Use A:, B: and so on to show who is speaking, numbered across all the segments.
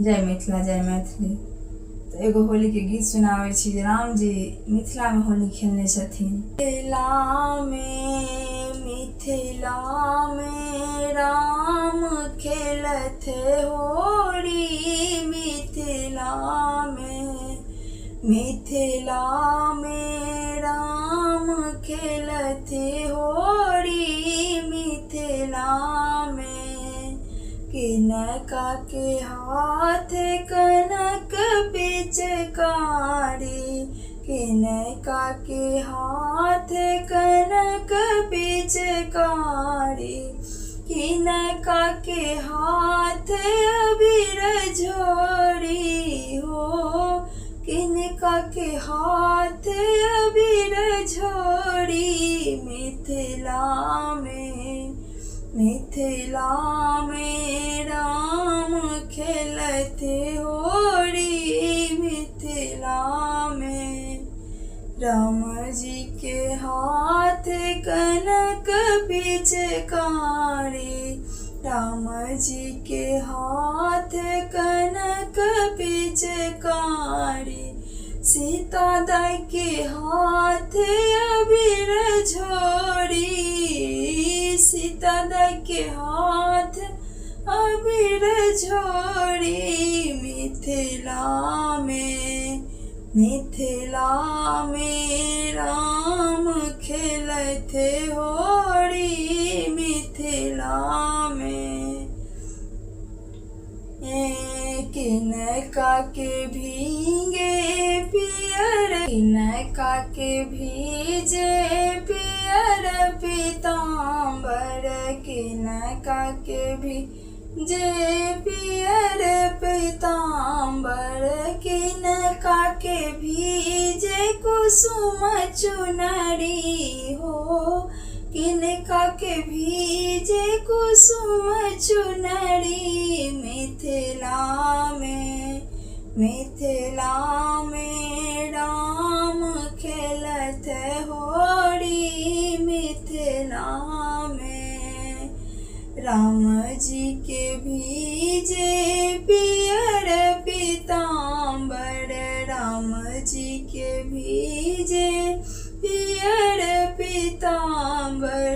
A: जय मिथिला जय मैथिली। तो एगो होली के गीत सुनावे छी। राम जी मिथिला में होली खेलने छथिन। मिथिला में राम खेलत होली, मिथिला में राम खेलत होली, मिथिला में किनका के हाथ कनक पिचकारी, किनका के हाथ कनक पिचकारी, किनका के हाथ अबीर झोरी हो, किनका के हाथ अबीर झोरी, मिथिला में राम खेलत होली, मिथिला में राम जी के हाथ कनक पिचकारी, राम जी के हाथ कनक पिचकारी, सीता दाई के हाथ अबीर झोरी, सीता दाई के हाथ अबीर झोरी, मिथिला में राम खेलत होली, मिथिला में किनका के भीगे पियर, किनका के भीजे पियर पीताम्बर, किनका के भीजे पियर पीताम्बर, किनका के भीजे कुसुम चुनरी हो, किनका के भीजे कुसुम चुनरी, मिथिला में राम खेलत होली, मिथिला में राम जी के भीजे पियर पीताम्बर, राम जी के भीजे पियर पीताम्बर,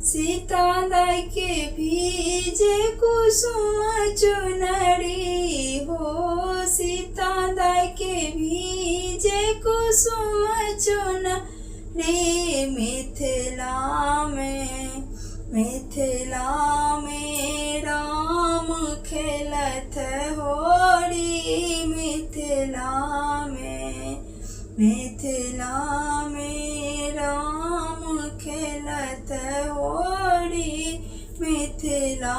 A: सीता दाई के भीजे कुसुम चुनरी हो, सीता दाई के भीजे कुसुम चुनरी, मिथिला में राम खेलत होली, मिथिला में राम खेलत होली, मिथिला